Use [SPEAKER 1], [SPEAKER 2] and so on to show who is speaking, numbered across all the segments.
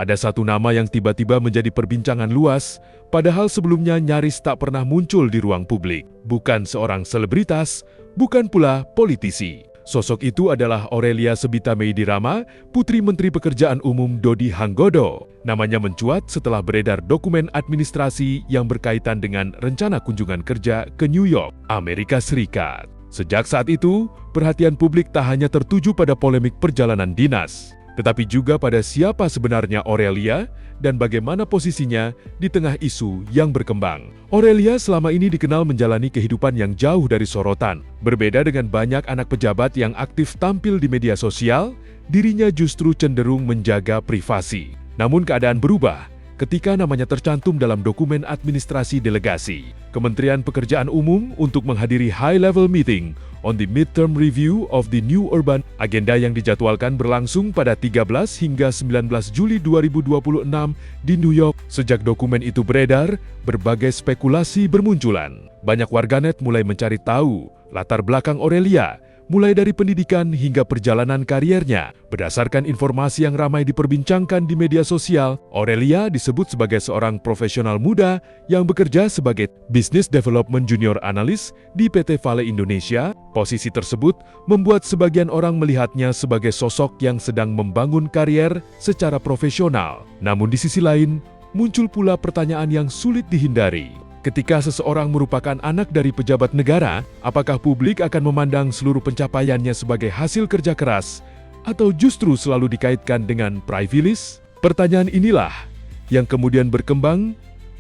[SPEAKER 1] Ada satu nama yang tiba-tiba menjadi perbincangan luas, padahal sebelumnya nyaris tak pernah muncul di ruang publik. Bukan seorang selebritas, bukan pula politisi. Sosok itu adalah Aurelia Sebita Meidirama, putri Menteri Pekerjaan Umum Dodi Hanggodo. Namanya mencuat setelah beredar dokumen administrasi yang berkaitan dengan rencana kunjungan kerja ke New York, Amerika Serikat. Sejak saat itu, perhatian publik tak hanya tertuju pada polemik perjalanan dinas, tetapi juga pada siapa sebenarnya Aurelia dan bagaimana posisinya di tengah isu yang berkembang. Aurelia selama ini dikenal menjalani kehidupan yang jauh dari sorotan. Berbeda dengan banyak anak pejabat yang aktif tampil di media sosial, dirinya justru cenderung menjaga privasi. Namun keadaan berubah ketika namanya tercantum dalam dokumen administrasi delegasi Kementerian Pekerjaan Umum untuk menghadiri high-level meeting on the midterm review of the new urban. Agenda yang dijadwalkan berlangsung pada 13 hingga 19 Juli 2026 di New York. Sejak dokumen itu beredar, berbagai spekulasi bermunculan. Banyak warganet mulai mencari tahu latar belakang Aurelia, mulai dari pendidikan hingga perjalanan kariernya. Berdasarkan informasi yang ramai diperbincangkan di media sosial, Aurelia disebut sebagai seorang profesional muda yang bekerja sebagai Business Development Junior Analyst di PT Vale Indonesia. Posisi tersebut membuat sebagian orang melihatnya sebagai sosok yang sedang membangun karier secara profesional. Namun di sisi lain, muncul pula pertanyaan yang sulit dihindari. Ketika seseorang merupakan anak dari pejabat negara, apakah publik akan memandang seluruh pencapaiannya sebagai hasil kerja keras atau justru selalu dikaitkan dengan privilege? Pertanyaan inilah yang kemudian berkembang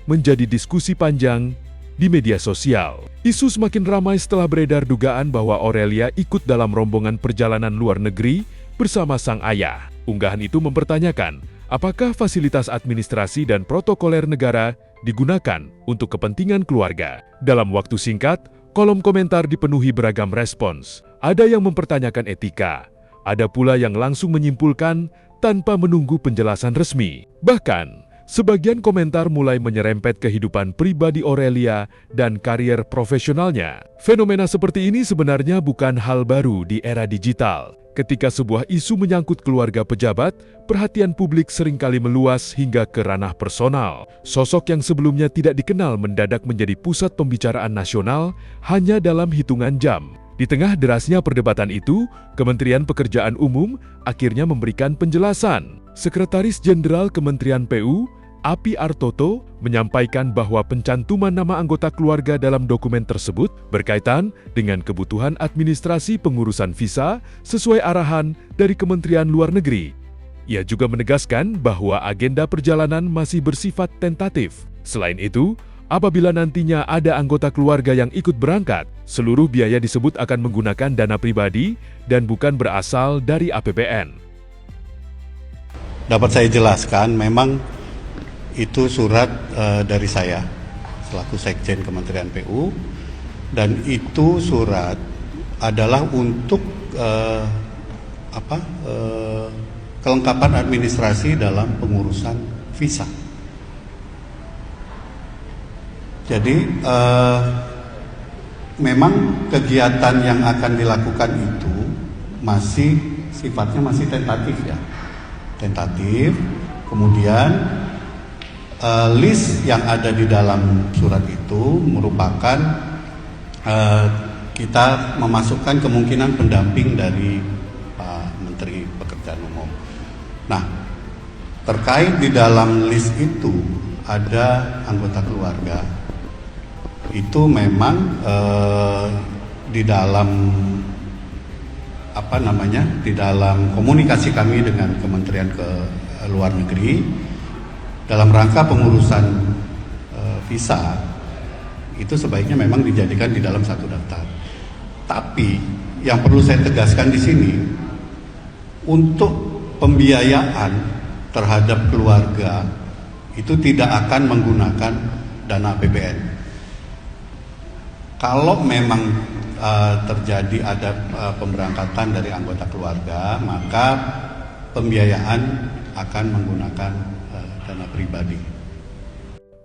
[SPEAKER 1] menjadi diskusi panjang di media sosial. Isu semakin ramai setelah beredar dugaan bahwa Aurelia ikut dalam rombongan perjalanan luar negeri bersama sang ayah. Unggahan itu mempertanyakan, apakah fasilitas administrasi dan protokoler negara digunakan untuk kepentingan keluarga? Dalam waktu singkat, kolom komentar dipenuhi beragam respons. Ada yang mempertanyakan etika, ada pula yang langsung menyimpulkan tanpa menunggu penjelasan resmi. Bahkan, sebagian komentar mulai menyerempet kehidupan pribadi Aurelia dan karier profesionalnya. Fenomena seperti ini sebenarnya bukan hal baru di era digital. Ketika sebuah isu menyangkut keluarga pejabat, perhatian publik seringkali meluas hingga ke ranah personal. Sosok yang sebelumnya tidak dikenal mendadak menjadi pusat pembicaraan nasional hanya dalam hitungan jam. Di tengah derasnya perdebatan itu, Kementerian Pekerjaan Umum akhirnya memberikan penjelasan. Sekretaris Jenderal Kementerian PU, Api Artoto, menyampaikan bahwa pencantuman nama anggota keluarga dalam dokumen tersebut berkaitan dengan kebutuhan administrasi pengurusan visa sesuai arahan dari Kementerian Luar Negeri. Ia juga menegaskan bahwa agenda perjalanan masih bersifat tentatif. Selain itu, apabila nantinya ada anggota keluarga yang ikut berangkat, seluruh biaya disebut akan menggunakan dana pribadi dan bukan berasal dari APBN.
[SPEAKER 2] Dapat saya jelaskan, memang itu surat dari saya selaku Sekjen Kementerian PU, dan itu surat adalah untuk kelengkapan administrasi dalam pengurusan visa. Jadi memang kegiatan yang akan dilakukan itu sifatnya masih tentatif ya, tentatif. Kemudian list yang ada di dalam surat itu merupakan kita memasukkan kemungkinan pendamping dari Pak Menteri Pekerjaan Umum. Nah, terkait di dalam list itu ada anggota keluarga. Itu memang di dalam di dalam komunikasi kami dengan Kementerian Luar Negeri dalam rangka pengurusan visa, itu sebaiknya memang dijadikan di dalam satu daftar. Tapi yang perlu saya tegaskan di sini, untuk pembiayaan terhadap keluarga itu tidak akan menggunakan dana APBN. Kalau memang terjadi ada pemberangkatan dari anggota keluarga, maka pembiayaan akan menggunakan dana pribadi.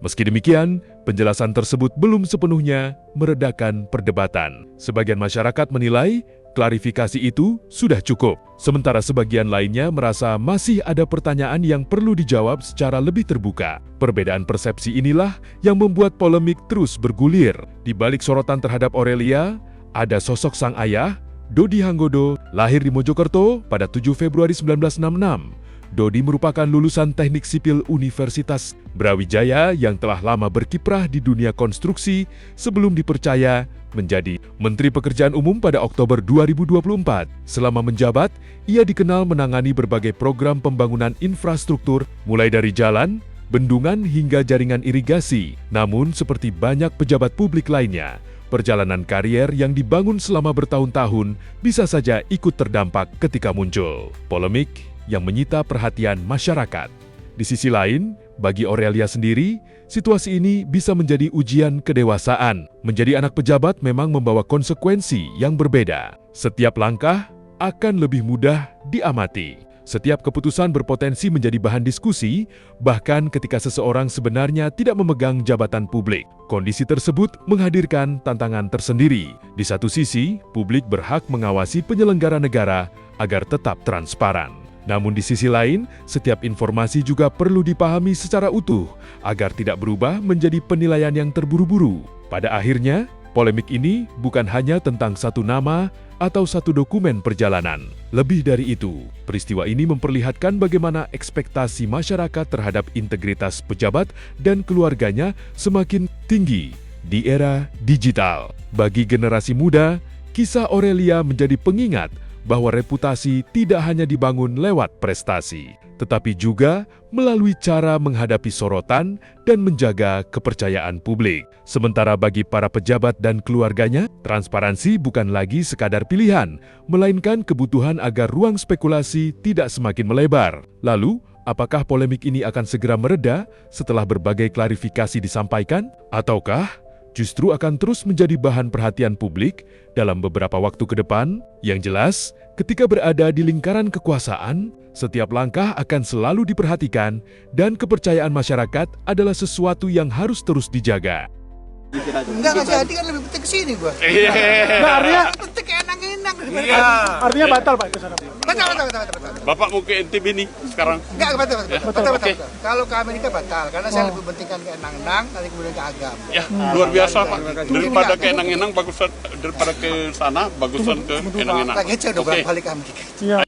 [SPEAKER 1] Meski demikian, penjelasan tersebut belum sepenuhnya meredakan perdebatan. Sebagian masyarakat menilai klarifikasi itu sudah cukup. Sementara sebagian lainnya merasa masih ada pertanyaan yang perlu dijawab secara lebih terbuka. Perbedaan persepsi inilah yang membuat polemik terus bergulir. Di balik sorotan terhadap Aurelia, ada sosok sang ayah, Dodi Hanggodo, lahir di Mojokerto pada 7 Februari 1966. Dodi merupakan lulusan Teknik Sipil Universitas Brawijaya yang telah lama berkiprah di dunia konstruksi sebelum dipercaya menjadi Menteri Pekerjaan Umum pada Oktober 2024. Selama menjabat, ia dikenal menangani berbagai program pembangunan infrastruktur, mulai dari jalan, bendungan hingga jaringan irigasi. Namun, seperti banyak pejabat publik lainnya, perjalanan karier yang dibangun selama bertahun-tahun bisa saja ikut terdampak ketika muncul polemik yang menyita perhatian masyarakat. Di sisi lain, bagi Aurelia sendiri, situasi ini bisa menjadi ujian kedewasaan. Menjadi anak pejabat memang membawa konsekuensi yang berbeda. Setiap langkah akan lebih mudah diamati. Setiap keputusan berpotensi menjadi bahan diskusi, bahkan ketika seseorang sebenarnya tidak memegang jabatan publik. Kondisi tersebut menghadirkan tantangan tersendiri. Di satu sisi, publik berhak mengawasi penyelenggara negara agar tetap transparan. Namun di sisi lain, setiap informasi juga perlu dipahami secara utuh agar tidak berubah menjadi penilaian yang terburu-buru. Pada akhirnya, polemik ini bukan hanya tentang satu nama atau satu dokumen perjalanan. Lebih dari itu, peristiwa ini memperlihatkan bagaimana ekspektasi masyarakat terhadap integritas pejabat dan keluarganya semakin tinggi di era digital. Bagi generasi muda, kisah Aurelia menjadi pengingat bahwa reputasi tidak hanya dibangun lewat prestasi, tetapi juga melalui cara menghadapi sorotan dan menjaga kepercayaan publik. Sementara bagi para pejabat dan keluarganya, transparansi bukan lagi sekadar pilihan, melainkan kebutuhan agar ruang spekulasi tidak semakin melebar. Lalu, apakah polemik ini akan segera mereda setelah berbagai klarifikasi disampaikan? Ataukah justru akan terus menjadi bahan perhatian publik dalam beberapa waktu ke depan? Yang jelas, ketika berada di lingkaran kekuasaan, setiap langkah akan selalu diperhatikan dan kepercayaan masyarakat adalah sesuatu yang harus terus dijaga.
[SPEAKER 3] Enggak nggak jadi kan lebih penting kesini gua.
[SPEAKER 4] Nah, artinya
[SPEAKER 3] Penting kayak enang-enang.
[SPEAKER 4] artinya batal Pak ke sana.
[SPEAKER 3] Betul.
[SPEAKER 5] Bapak mau ke NTB nih sekarang?
[SPEAKER 3] Enggak betul.
[SPEAKER 5] Oke.
[SPEAKER 3] Kalau ke Amerika batal karena saya lebih pentingkan ke enang-enang nanti kemudian ke agam.
[SPEAKER 5] Ya, luar biasa Pak. Daripada ke enang-enang bagusan, daripada ke sana bagusan ke enang-enang.
[SPEAKER 3] Lagi saya udah
[SPEAKER 5] Oke.
[SPEAKER 3] balik ke Amerika.
[SPEAKER 4] Iya.